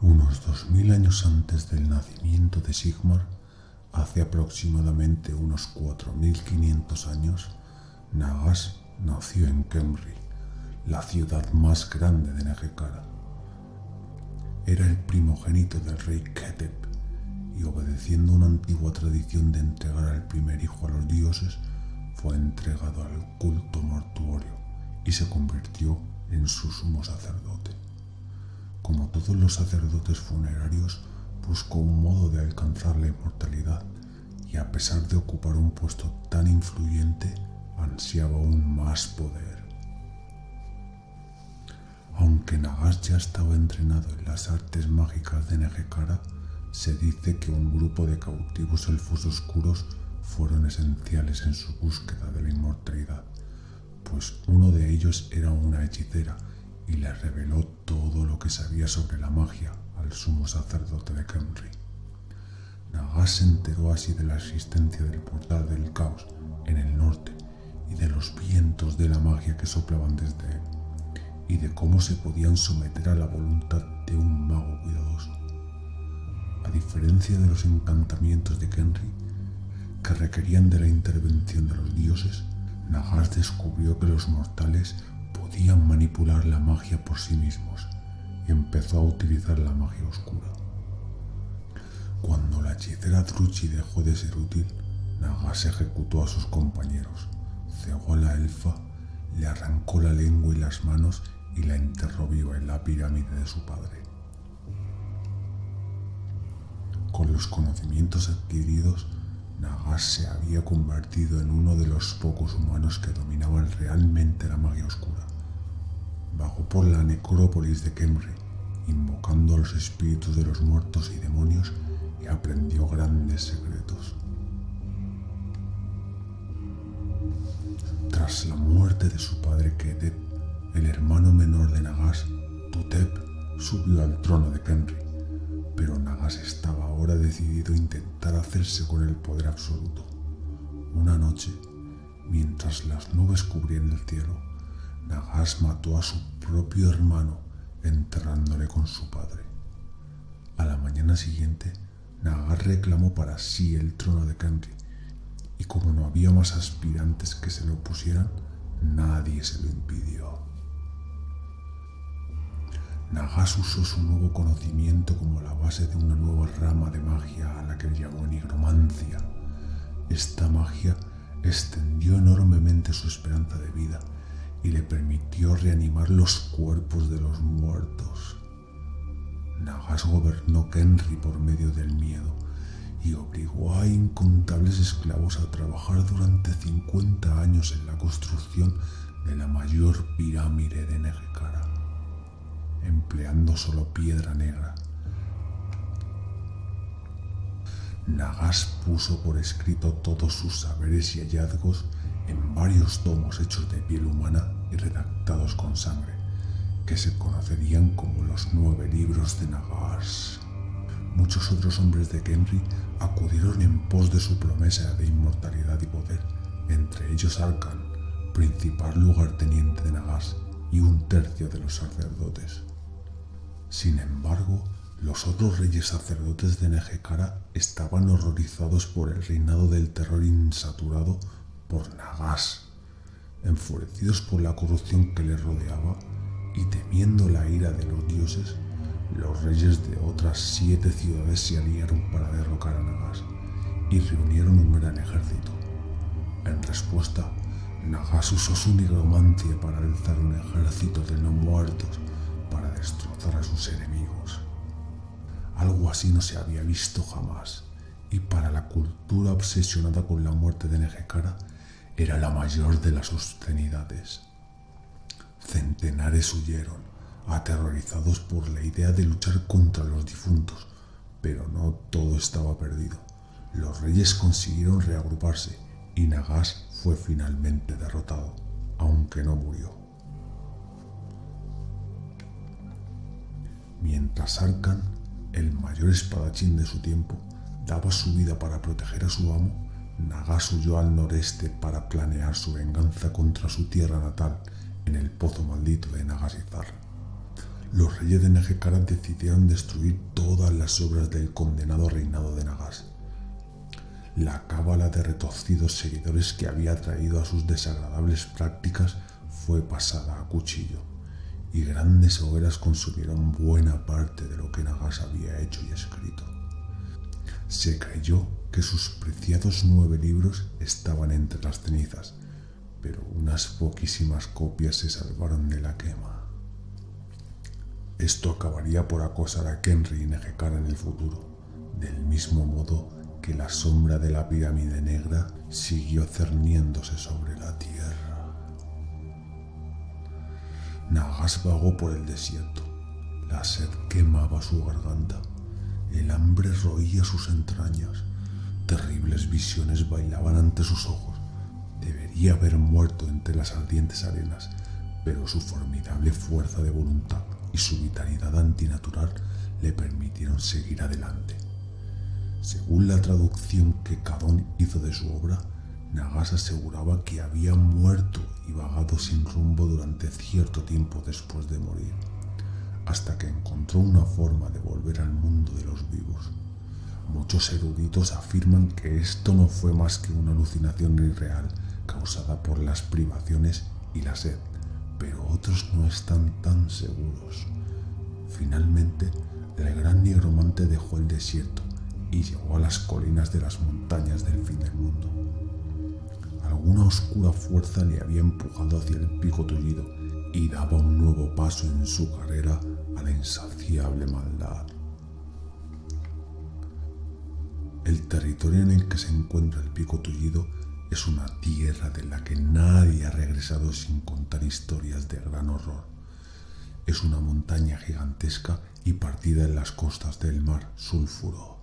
Unos 2000 años antes del nacimiento de Sigmar, hace aproximadamente unos 4500 años, Nagash nació en Khemri, la ciudad más grande de Nehekhara. Era el primogénito del rey Ketep y, obedeciendo una antigua tradición de entregar al primer hijo a los dioses, fue entregado al culto mortuorio y se convirtió en su sumo sacerdote. Como todos los sacerdotes funerarios, buscó un modo de alcanzar la inmortalidad y, a pesar de ocupar un puesto tan influyente, ansiaba aún más poder. Aunque Nagash ya estaba entrenado en las artes mágicas de Nehekhara, se dice que un grupo de cautivos elfos oscuros fueron esenciales en su búsqueda de la inmortalidad, pues uno de ellos era una hechicera y le reveló todo lo que sabía sobre la magia al sumo sacerdote de Khemri. Nagash se enteró así de la existencia del portal del caos en el norte y de los vientos de la magia que soplaban desde él, y de cómo se podían someter a la voluntad de un mago cuidadoso. A diferencia de los encantamientos de Khemri, que requerían de la intervención de los dioses, Nagash descubrió que los mortales podían manipular la magia por sí mismos y empezó a utilizar la magia oscura. Cuando la hechicera Druchii dejó de ser útil, Nagash ejecutó a sus compañeros, cegó a la elfa, le arrancó la lengua y las manos y la enterró viva en la pirámide de su padre. Con los conocimientos adquiridos, Nagash se había convertido en uno de los pocos humanos que dominaban realmente la magia oscura. Vagó por la necrópolis de Khemri, invocando a los espíritus de los muertos y demonios, y aprendió grandes secretos. Tras la muerte de su padre Ketep, el hermano menor de Nagash, Tutep, subió al trono de Khemri, pero Nagash estaba ahora decidido a intentar hacerse con el poder absoluto. Una noche, mientras las nubes cubrían el cielo, Nagash mató a su propio hermano, enterrándole con su padre. A la mañana siguiente, Nagash reclamó para sí el trono de Khemri, y como no había más aspirantes que se le opusieran, nadie se lo impidió. Nagash usó su nuevo conocimiento como la base de una nueva rama de magia a la que llamó nigromancia. Esta magia extendió enormemente su esperanza de vida y le permitió reanimar los cuerpos de los muertos. Nagash gobernó Khemri por medio del miedo y obligó a incontables esclavos a trabajar durante 50 años en la construcción de la mayor pirámide de Nehekhara, empleando solo piedra negra. Nagash puso por escrito todos sus saberes y hallazgos en varios tomos hechos de piel humana y redactados con sangre, que se conocerían como los 9 libros de Nagash. Muchos otros hombres de Khemri acudieron en pos de su promesa de inmortalidad y poder, entre ellos Arkan, principal lugarteniente de Nagash, y un tercio de los sacerdotes. Sin embargo, los otros reyes sacerdotes de Nehekhara estaban horrorizados por el reinado del terror insaturado por Nagash. Enfurecidos por la corrupción que le rodeaba y temiendo la ira de los dioses, los reyes de otras 7 ciudades se aliaron para derrocar a Nagash y reunieron un gran ejército. En respuesta, Nagash usó su nigromancia para alzar un ejército de no muertos para destrozar a sus enemigos. Algo así no se había visto jamás, y para la cultura obsesionada con la muerte de Nehekhara era la mayor de las obscenidades. Centenares huyeron, aterrorizados por la idea de luchar contra los difuntos, pero no todo estaba perdido. Los reyes consiguieron reagruparse y Nagash fue finalmente derrotado, aunque no murió. Mientras Arkan, el mayor espadachín de su tiempo, daba su vida para proteger a su amo, Nagash huyó al noreste para planear su venganza contra su tierra natal en el pozo maldito de Nagashizar. Los reyes de Nehekhara decidieron destruir todas las obras del condenado reinado de Nagas. La cábala de retorcidos seguidores que había traído a sus desagradables prácticas fue pasada a cuchillo, y grandes hogueras consumieron buena parte de lo que Nagas había hecho y escrito. Se creyó que sus preciados 9 libros estaban entre las cenizas, pero unas poquísimas copias se salvaron de la quema. Esto acabaría por acosar a Kenri y Nehekhara en el futuro, del mismo modo que la sombra de la pirámide negra siguió cerniéndose sobre la tierra. Nagas vagó por el desierto. La sed quemaba su garganta. El hambre roía sus entrañas. Terribles visiones bailaban ante sus ojos. Debería haber muerto entre las ardientes arenas, pero su formidable fuerza de voluntad y su vitalidad antinatural le permitieron seguir adelante. Según la traducción que Kadon hizo de su obra, Nagas aseguraba que había muerto y vagado sin rumbo durante cierto tiempo después de morir, hasta que encontró una forma de volver al mundo de los vivos. Muchos eruditos afirman que esto no fue más que una alucinación irreal causada por las privaciones y la sed, pero otros no están tan seguros. Finalmente, el gran nigromante dejó el desierto y llegó a las colinas de las montañas del fin del mundo. Alguna oscura fuerza le había empujado hacia el pico tullido y daba un nuevo paso en su carrera a la insaciable maldad. El territorio en el que se encuentra el pico tullido es una tierra de la que nadie ha regresado sin contar historias de gran horror. Es una montaña gigantesca y partida en las costas del mar Sulfuro.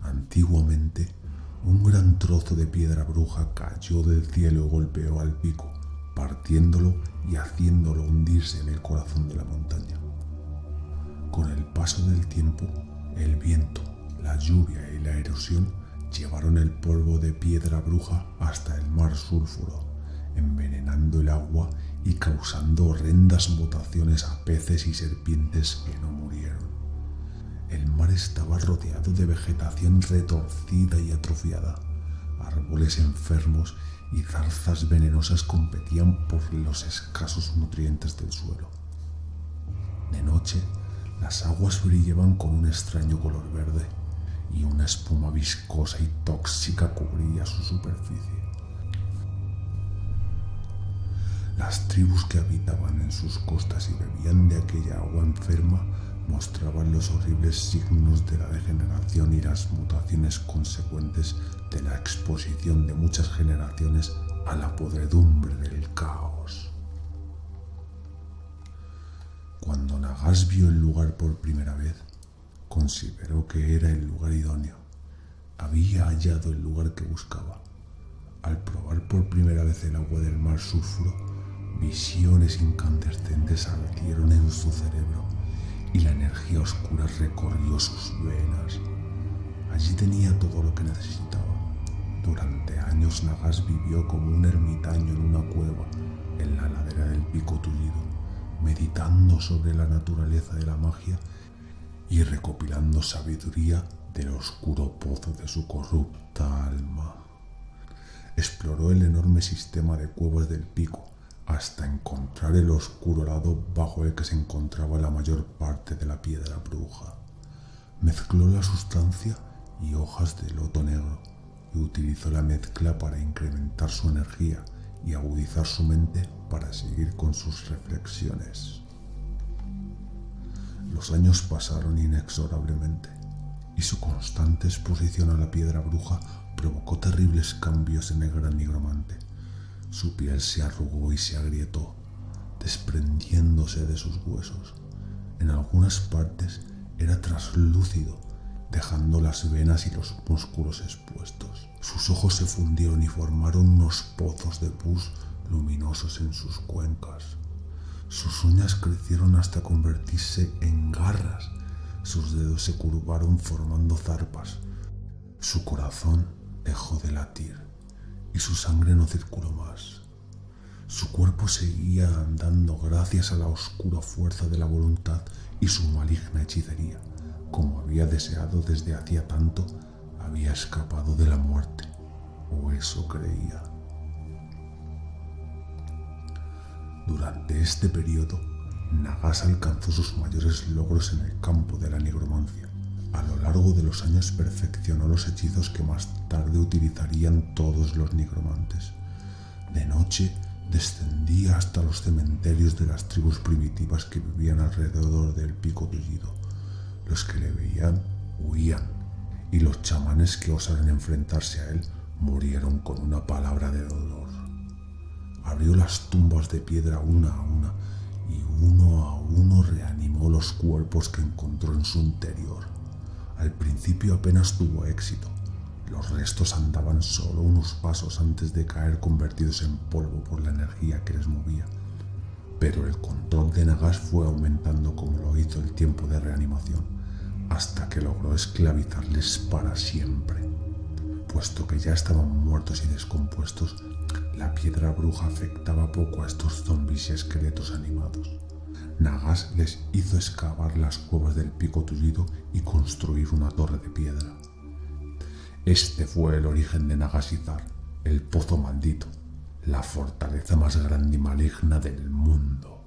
Antiguamente, un gran trozo de piedra bruja cayó del cielo y golpeó al pico, partiéndolo y haciéndolo hundirse en el corazón de la montaña. Con el paso del tiempo, el viento, la lluvia y la erosión llevaron el polvo de piedra bruja hasta el mar Sulfuro, envenenando el agua y causando horrendas mutaciones a peces y serpientes que no murieron. El mar estaba rodeado de vegetación retorcida y atrofiada. Árboles enfermos y zarzas venenosas competían por los escasos nutrientes del suelo. De noche, las aguas brillaban con un extraño color verde y una espuma viscosa y tóxica cubría su superficie. Las tribus que habitaban en sus costas y bebían de aquella agua enferma mostraban los horribles signos de la degeneración y las mutaciones consecuentes de la exposición de muchas generaciones a la podredumbre del caos. Cuando Nagas vio el lugar por primera vez, consideró que era el lugar idóneo. Había hallado el lugar que buscaba. Al probar por primera vez el agua del mar Sulfuro, visiones incandescentes ardieron en su cerebro y la energía oscura recorrió sus venas. Allí tenía todo lo que necesitaba. Durante años Nagas vivió como un ermitaño en una cueva en la ladera del pico tullido, meditando sobre la naturaleza de la magia y recopilando sabiduría del oscuro pozo de su corrupta alma. Exploró el enorme sistema de cuevas del pico hasta encontrar el oscuro lado bajo el que se encontraba la mayor parte de la piedra bruja. Mezcló la sustancia y hojas de loto negro y utilizó la mezcla para incrementar su energía y agudizar su mente para seguir con sus reflexiones. Los años pasaron inexorablemente y su constante exposición a la piedra bruja provocó terribles cambios en el gran nigromante. Su piel se arrugó y se agrietó, desprendiéndose de sus huesos. En algunas partes era traslúcido, dejando las venas y los músculos expuestos. Sus ojos se fundieron y formaron unos pozos de pus luminosos en sus cuencas. Sus uñas crecieron hasta convertirse en garras. Sus dedos se curvaron formando zarpas. Su corazón dejó de latir y su sangre no circuló más. Su cuerpo seguía andando gracias a la oscura fuerza de la voluntad y su maligna hechicería. Como había deseado desde hacía tanto, había escapado de la muerte, o eso creía. Durante este periodo, Nagase alcanzó sus mayores logros en el campo de la nigromancia. A lo largo de los años perfeccionó los hechizos que más tarde utilizarían todos los nigromantes. De noche, descendía hasta los cementerios de las tribus primitivas que vivían alrededor del Pico Tullido. Los que le veían huían, y los chamanes que osaron enfrentarse a él murieron con una palabra de dolor. Abrió las tumbas de piedra una a una, y uno a uno reanimó los cuerpos que encontró en su interior. Al principio apenas tuvo éxito. Los restos andaban solo unos pasos antes de caer convertidos en polvo por la energía que les movía. Pero el control de Nagase fue aumentando como lo hizo el tiempo de reanimación, hasta que logró esclavizarles para siempre. Puesto que ya estaban muertos y descompuestos, la piedra bruja afectaba poco a estos zombis y esqueletos animados. Nagase les hizo excavar las cuevas del Pico Tullido y construir una torre de piedra. Este fue el origen de Nagasizar, el Pozo Maldito, la fortaleza más grande y maligna del mundo.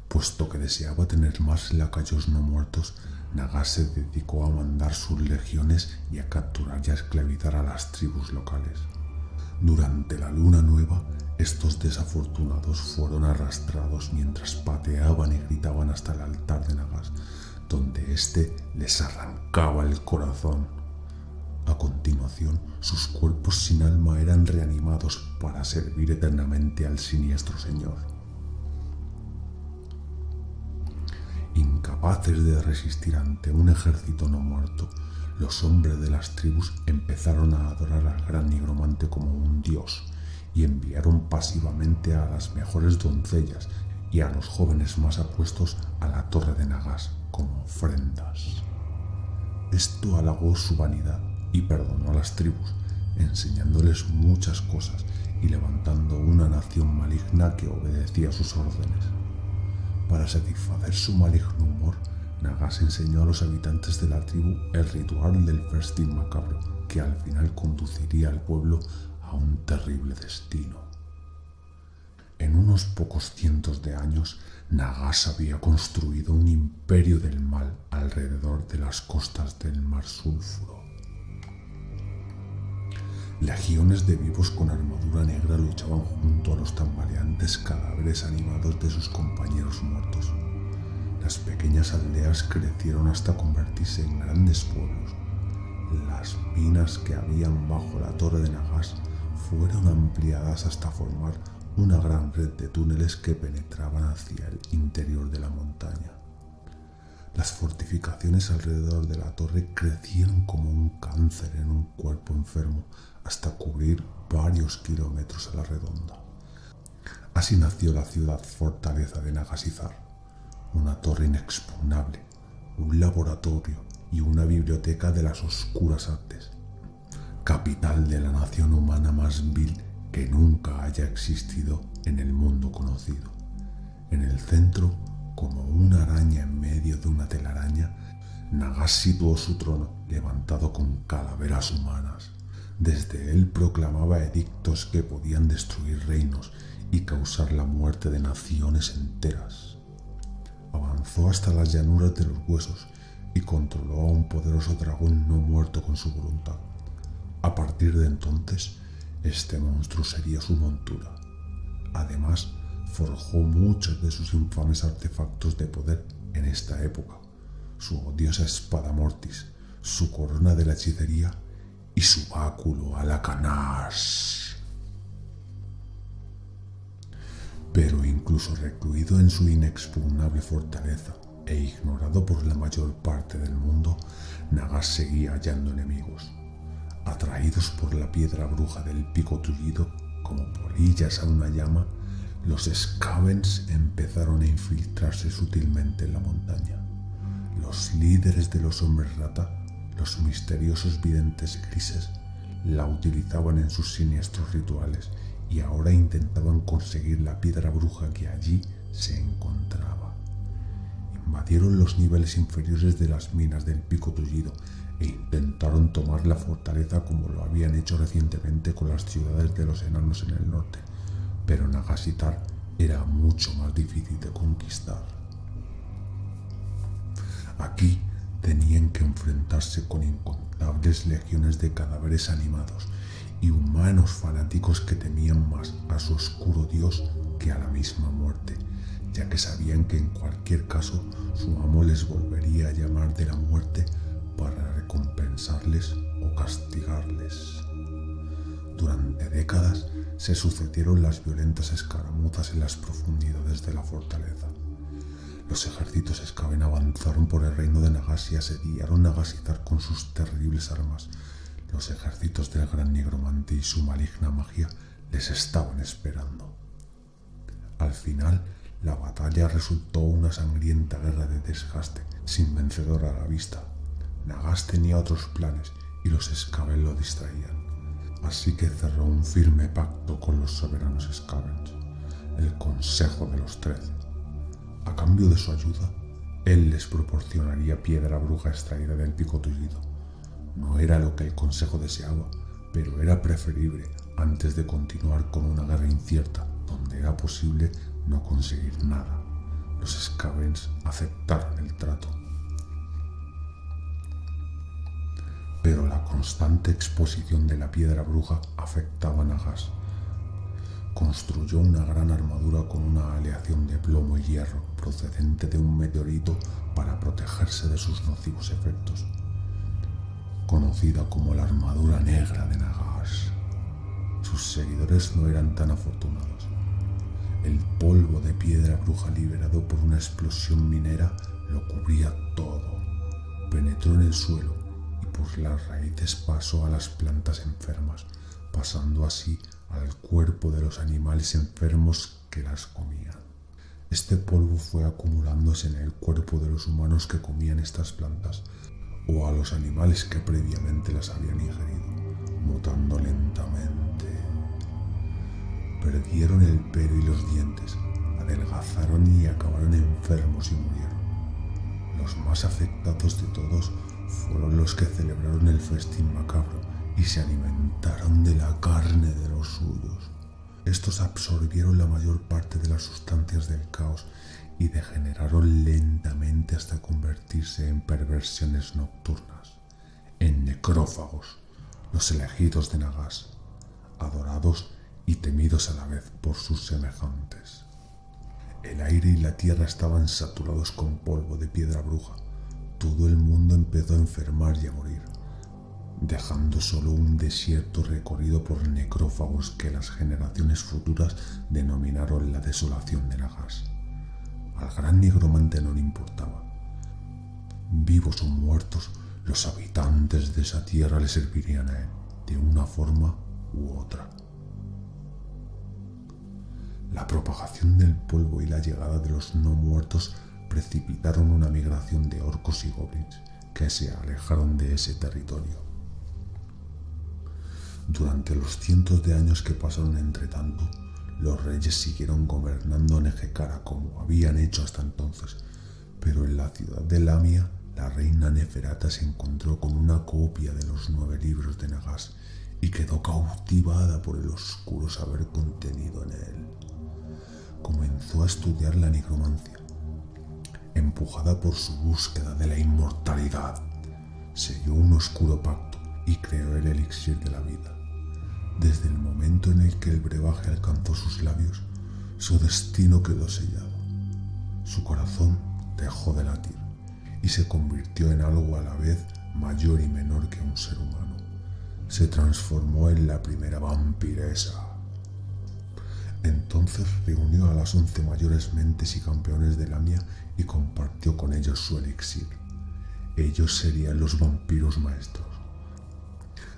Puesto que deseaba tener más lacayos no muertos, Nagase se dedicó a mandar sus legiones y a capturar y a esclavizar a las tribus locales. Durante la luna nueva, estos desafortunados fueron arrastrados mientras pateaban y gritaban hasta el altar de Nagase, donde éste les arrancaba el corazón. A continuación, sus cuerpos sin alma eran reanimados para servir eternamente al siniestro señor. Incapaces de resistir ante un ejército no muerto, los hombres de las tribus empezaron a adorar al gran nigromante como un dios y enviaron pasivamente a las mejores doncellas y a los jóvenes más apuestos a la torre de Nagase como ofrendas. Esto halagó su vanidad y perdonó a las tribus, enseñándoles muchas cosas y levantando una nación maligna que obedecía sus órdenes. Para satisfacer su maligno humor, Nagase enseñó a los habitantes de la tribu el ritual del festín macabro, que al final conduciría al pueblo a un terrible destino. En unos pocos cientos de años, Nagase había construido un imperio del mal alrededor de las costas del Mar Sulfuro. Legiones de vivos con armadura negra luchaban junto a los tambaleantes cadáveres animados de sus compañeros muertos. Las pequeñas aldeas crecieron hasta convertirse en grandes pueblos. Las minas que habían bajo la torre de Nagase fueron ampliadas hasta formar una gran red de túneles que penetraban hacia el interior de la montaña. Las fortificaciones alrededor de la torre crecieron como un cáncer en un cuerpo enfermo hasta cubrir varios kilómetros a la redonda. Así nació la ciudad fortaleza de Nagasizar, una torre inexpugnable, un laboratorio y una biblioteca de las oscuras artes, capital de la nación humana más vil que nunca haya existido en el mundo conocido. En el centro, como una araña en medio de una telaraña, Nagase situó su trono levantado con calaveras humanas. Desde él proclamaba edictos que podían destruir reinos y causar la muerte de naciones enteras. Avanzó hasta las llanuras de los huesos y controló a un poderoso dragón no muerto con su voluntad. A partir de entonces, este monstruo sería su montura. Además, forjó muchos de sus infames artefactos de poder en esta época: su odiosa espada mortis, su corona de la hechicería y su báculo Alakanas. Pero incluso recluido en su inexpugnable fortaleza e ignorado por la mayor parte del mundo, Nagase seguía hallando enemigos. Atraídos por la piedra bruja del Pico Tullido, como polillas a una llama, los Skavens empezaron a infiltrarse sutilmente en la montaña. Los líderes de los hombres rata, los misteriosos videntes grises, la utilizaban en sus siniestros rituales y ahora intentaban conseguir la piedra bruja que allí se encontraba. Invadieron los niveles inferiores de las minas del Pico Tullido e intentaron tomar la fortaleza como lo habían hecho recientemente con las ciudades de los enanos en el norte, pero Nagasitar era mucho más difícil de conquistar. Aquí tenían que enfrentarse con incontables legiones de cadáveres animados y humanos fanáticos que temían más a su oscuro dios que a la misma muerte, ya que sabían que en cualquier caso su amo les volvería a llamar de la muerte para recompensarles o castigarles. Durante décadas se sucedieron las violentas escaramuzas en las profundidades de la fortaleza. Los ejércitos Skaven avanzaron por el reino de Nagash y asediaron Nagasitar con sus terribles armas. Los ejércitos del Gran Nigromante y su maligna magia les estaban esperando. Al final, la batalla resultó una sangrienta guerra de desgaste, sin vencedor a la vista. Nagash tenía otros planes y los Skaven lo distraían, así que cerró un firme pacto con los soberanos Skavens, el Consejo de los 13. A cambio de su ayuda, él les proporcionaría piedra bruja extraída del Pico Tullido. No era lo que el Consejo deseaba, pero era preferible antes de continuar con una guerra incierta, donde era posible no conseguir nada. Los Skavens aceptaron el trato. Pero la constante exposición de la piedra bruja afectaba a Nagash. Construyó una gran armadura con una aleación de plomo y hierro procedente de un meteorito para protegerse de sus nocivos efectos, conocida como la armadura negra de Nagash. Sus seguidores no eran tan afortunados. El polvo de piedra bruja liberado por una explosión minera lo cubría todo. Penetró en el suelo y por las raíces pasó a las plantas enfermas, pasando así al cuerpo de los animales enfermos que las comían. Este polvo fue acumulándose en el cuerpo de los humanos que comían estas plantas o a los animales que previamente las habían ingerido, mutando lentamente. Perdieron el pelo y los dientes, adelgazaron y acabaron enfermos y murieron. Los más afectados de todos fueron los que celebraron el festín macabro y se alimentaron de la carne de los suyos. Estos absorbieron la mayor parte de las sustancias del caos y degeneraron lentamente hasta convertirse en perversiones nocturnas, en necrófagos, los elegidos de Nagash, adorados y temidos a la vez por sus semejantes. El aire y la tierra estaban saturados con polvo de piedra bruja. Todo el mundo empezó a enfermar y a morir, dejando solo un desierto recorrido por necrófagos que las generaciones futuras denominaron la desolación de Nagash. Al gran nigromante no le importaba. Vivos o muertos, los habitantes de esa tierra le servirían a él, de una forma u otra. La propagación del polvo y la llegada de los no muertos precipitaron una migración de orcos y goblins que se alejaron de ese territorio. Durante los cientos de años que pasaron entre tanto, los reyes siguieron gobernando Nejecara como habían hecho hasta entonces, pero en la ciudad de Lamia, la reina Neferata se encontró con una copia de los 9 libros de Nagash y quedó cautivada por el oscuro saber contenido en él. Comenzó a estudiar la nigromancia. Empujada por su búsqueda de la inmortalidad, selló un oscuro pacto y creó el elixir de la vida. Desde el momento en el que el brebaje alcanzó sus labios, su destino quedó sellado. Su corazón dejó de latir y se convirtió en algo a la vez mayor y menor que un ser humano. Se transformó en la primera vampiresa. Entonces reunió a las 11 mayores mentes y campeones de Lamia y compartió con ellos su elixir. Ellos serían los vampiros maestros,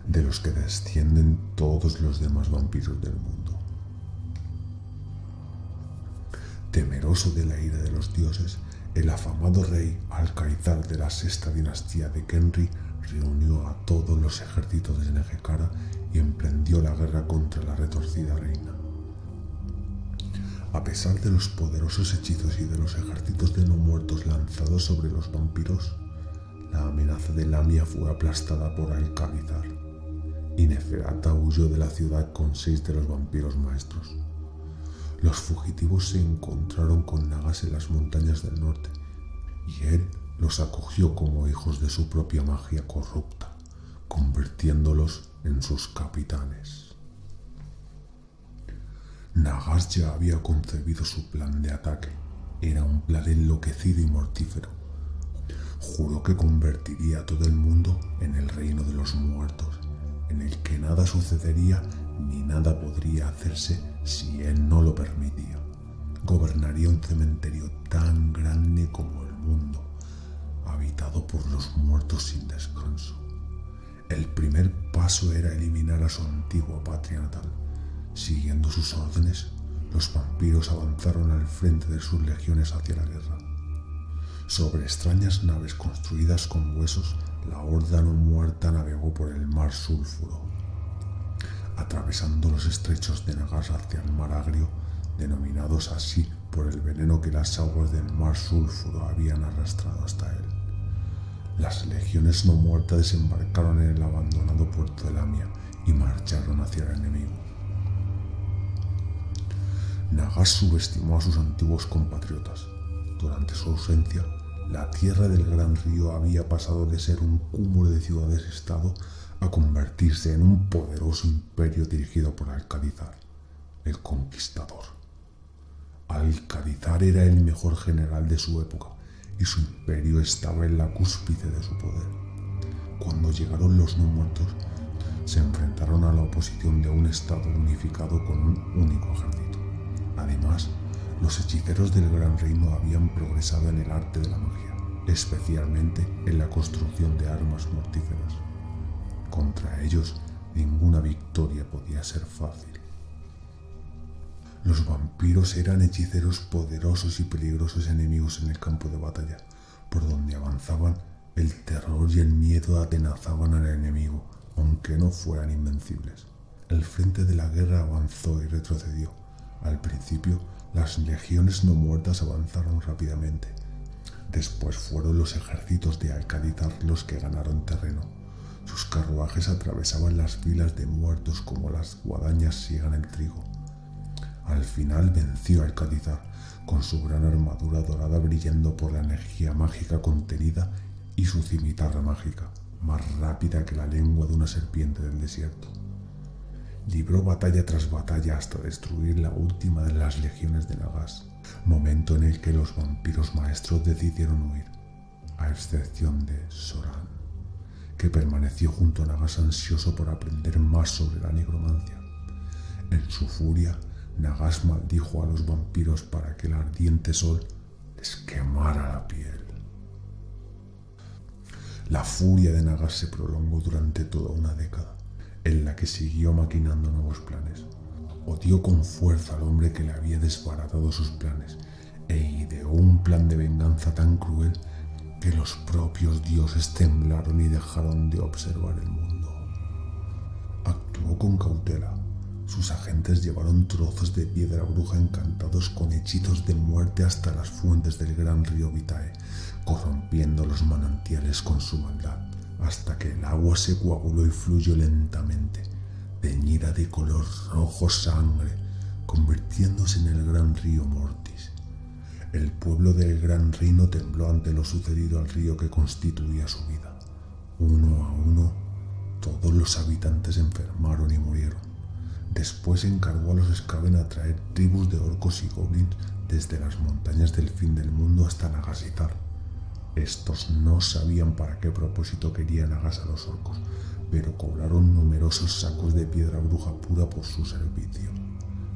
de los que descienden todos los demás vampiros del mundo. Temeroso de la ira de los dioses, el afamado rey Alcaizar de la 6ª dinastía de Kenri reunió a todos los ejércitos de Nejecara y emprendió la guerra contra la retorcida reina. A pesar de los poderosos hechizos y de los ejércitos de no muertos lanzados sobre los vampiros, la amenaza de Lamia fue aplastada por Alcalizar, y Neferata huyó de la ciudad con 6 de los vampiros maestros. Los fugitivos se encontraron con Nagas en las montañas del norte, y él los acogió como hijos de su propia magia corrupta, convirtiéndolos en sus capitanes. Nagas ya había concebido su plan de ataque. Era un plan enloquecido y mortífero. Juró que convertiría a todo el mundo en el reino de los muertos, en el que nada sucedería ni nada podría hacerse si él no lo permitía. Gobernaría un cementerio tan grande como el mundo, habitado por los muertos sin descanso. El primer paso era eliminar a su antigua patria natal. Siguiendo sus órdenes, los vampiros avanzaron al frente de sus legiones hacia la guerra. Sobre extrañas naves construidas con huesos, la horda no muerta navegó por el mar sulfuro, atravesando los estrechos de Nagas hacia el mar agrio, denominados así por el veneno que las aguas del mar sulfuro habían arrastrado hasta él. Las legiones no muertas desembarcaron en el abandonado puerto de Lamia y marcharon hacia el enemigo. Nagas subestimó a sus antiguos compatriotas. Durante su ausencia, la tierra del Gran Río había pasado de ser un cúmulo de ciudades-estado a convertirse en un poderoso imperio dirigido por Alcalizar, el Conquistador. Alcalizar era el mejor general de su época y su imperio estaba en la cúspide de su poder. Cuando llegaron los no muertos, se enfrentaron a la oposición de un estado unificado con un único ejército. Además, los hechiceros del Gran Reino habían progresado en el arte de la magia, especialmente en la construcción de armas mortíferas. Contra ellos, ninguna victoria podía ser fácil. Los vampiros eran hechiceros poderosos y peligrosos enemigos en el campo de batalla. Por donde avanzaban, el terror y el miedo atenazaban al enemigo, aunque no fueran invencibles. El frente de la guerra avanzó y retrocedió. Al principio, las legiones no muertas avanzaron rápidamente. Después fueron los ejércitos de Alcalizar los que ganaron terreno. Sus carruajes atravesaban las filas de muertos como las guadañas siegan el trigo. Al final venció a Alcalizar, con su gran armadura dorada brillando por la energía mágica contenida y su cimitarra mágica, más rápida que la lengua de una serpiente del desierto. Libró batalla tras batalla hasta destruir la última de las legiones de Nagas, momento en el que los vampiros maestros decidieron huir, a excepción de Zoran, que permaneció junto a Nagas ansioso por aprender más sobre la nigromancia. En su furia, Nagas maldijo a los vampiros para que el ardiente sol les quemara la piel. La furia de Nagas se prolongó durante toda una década, en la que siguió maquinando nuevos planes. Odió con fuerza al hombre que le había desbaratado sus planes e ideó un plan de venganza tan cruel que los propios dioses temblaron y dejaron de observar el mundo. Actuó con cautela. Sus agentes llevaron trozos de piedra bruja encantados con hechizos de muerte hasta las fuentes del gran río Vitae, corrompiendo los manantiales con su maldad, hasta que el agua se coaguló y fluyó lentamente, teñida de color rojo sangre, convirtiéndose en el gran río Mortis. El pueblo del Gran Reino tembló ante lo sucedido al río que constituía su vida. Uno a uno, todos los habitantes enfermaron y murieron. Después encargó a los Skaven a traer tribus de orcos y goblins desde las montañas del fin del mundo hasta Nagasitar. Estos no sabían para qué propósito quería Nagas a los orcos, pero cobraron numerosos sacos de piedra bruja pura por su servicio.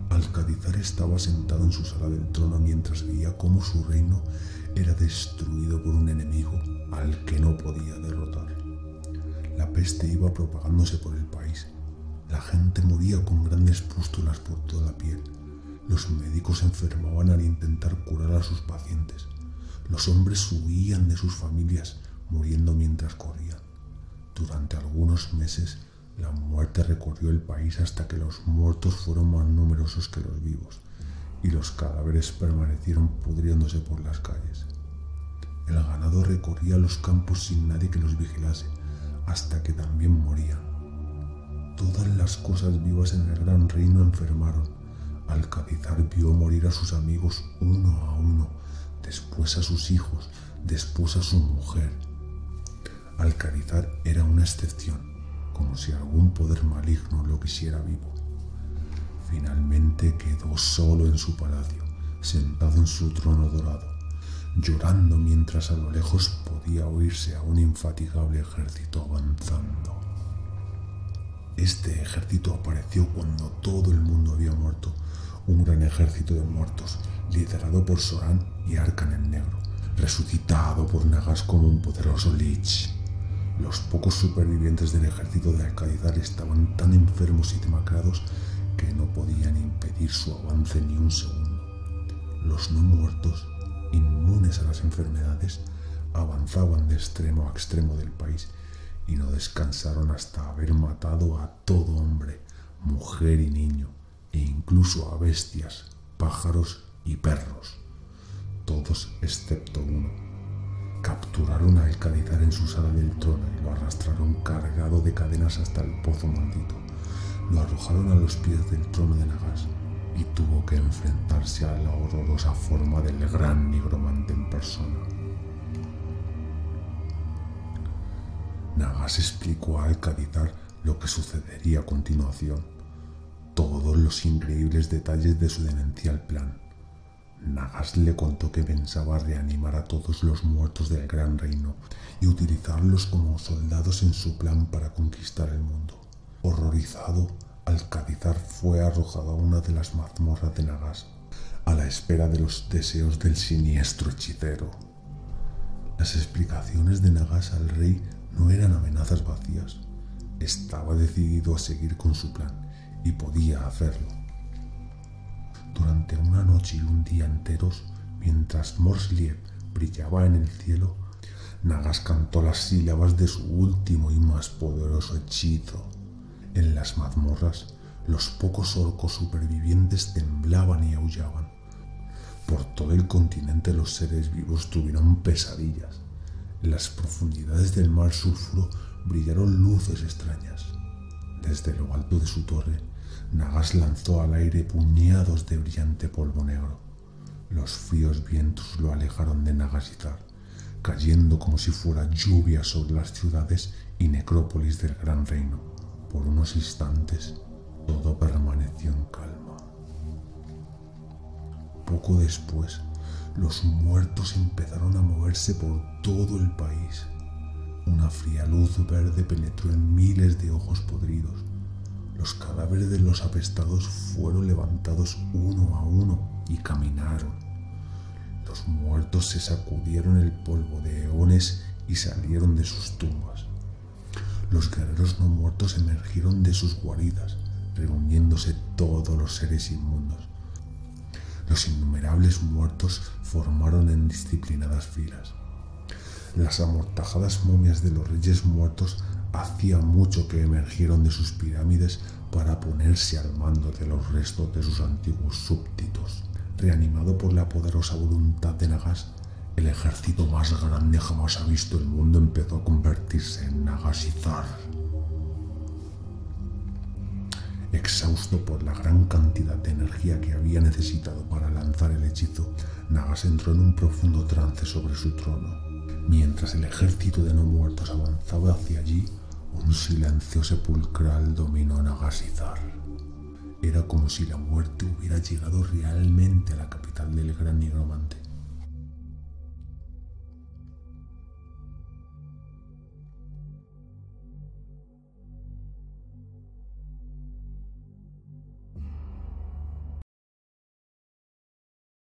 Alcalizar estaba sentado en su sala del trono mientras veía cómo su reino era destruido por un enemigo al que no podía derrotar. La peste iba propagándose por el país. La gente moría con grandes pústulas por toda la piel. Los médicos se enfermaban al intentar curar a sus pacientes. Los hombres huían de sus familias, muriendo mientras corrían. Durante algunos meses, la muerte recorrió el país hasta que los muertos fueron más numerosos que los vivos y los cadáveres permanecieron pudriéndose por las calles. El ganado recorría los campos sin nadie que los vigilase, hasta que también morían. Todas las cosas vivas en el gran reino enfermaron. Alcázar vio morir a sus amigos uno a uno, después a sus hijos, después a su mujer. Alcázar era una excepción, como si algún poder maligno lo quisiera vivo. Finalmente quedó solo en su palacio, sentado en su trono dorado, llorando mientras a lo lejos podía oírse a un infatigable ejército avanzando. Este ejército apareció cuando todo el mundo había muerto, un gran ejército de muertos, liderado por Soran y Arkan el Negro, resucitado por Nagas como un poderoso lich. Los pocos supervivientes del ejército de Alcázar estaban tan enfermos y demacrados que no podían impedir su avance ni un segundo. Los no muertos, inmunes a las enfermedades, avanzaban de extremo a extremo del país y no descansaron hasta haber matado a todo hombre, mujer y niño, e incluso a bestias, pájaros y perros, todos excepto uno. Capturaron a Alcázar en su sala del trono y lo arrastraron cargado de cadenas hasta el pozo maldito. Lo arrojaron a los pies del trono de Nagas y tuvo que enfrentarse a la horrorosa forma del gran nigromante en persona. Nagas explicó a Alcázar lo que sucedería a continuación, todos los increíbles detalles de su demencial plan. Nagas le contó que pensaba reanimar a todos los muertos del gran reino y utilizarlos como soldados en su plan para conquistar el mundo. Horrorizado, Alcázar fue arrojado a una de las mazmorras de Nagas, a la espera de los deseos del siniestro hechicero. Las explicaciones de Nagas al rey no eran amenazas vacías. Estaba decidido a seguir con su plan y podía hacerlo. Durante una noche y un día enteros, mientras Morsliev brillaba en el cielo, Nagas cantó las sílabas de su último y más poderoso hechizo. En las mazmorras, los pocos orcos supervivientes temblaban y aullaban. Por todo el continente los seres vivos tuvieron pesadillas. En las profundidades del mar sulfuro brillaron luces extrañas. Desde lo alto de su torre, Nagas lanzó al aire puñados de brillante polvo negro. Los fríos vientos lo alejaron de Nagasizar, cayendo como si fuera lluvia sobre las ciudades y necrópolis del gran reino. Por unos instantes, todo permaneció en calma. Poco después, los muertos empezaron a moverse por todo el país. Una fría luz verde penetró en miles de ojos podridos. Los cadáveres de los apestados fueron levantados uno a uno y caminaron. Los muertos se sacudieron el polvo de eones y salieron de sus tumbas. Los guerreros no muertos emergieron de sus guaridas, reuniéndose todos los seres inmundos. Los innumerables muertos formaron en disciplinadas filas. Las amortajadas momias de los reyes muertos hacía mucho que emergieron de sus pirámides para ponerse al mando de los restos de sus antiguos súbditos. Reanimado por la poderosa voluntad de Nagas, el ejército más grande jamás ha visto el mundo empezó a convertirse en Nagasizar. Exhausto por la gran cantidad de energía que había necesitado para lanzar el hechizo, Nagas entró en un profundo trance sobre su trono. Mientras el ejército de no muertos avanzaba hacia allí, un silencio sepulcral dominó Nagasizar. Era como si la muerte hubiera llegado realmente a la capital del gran nigromante.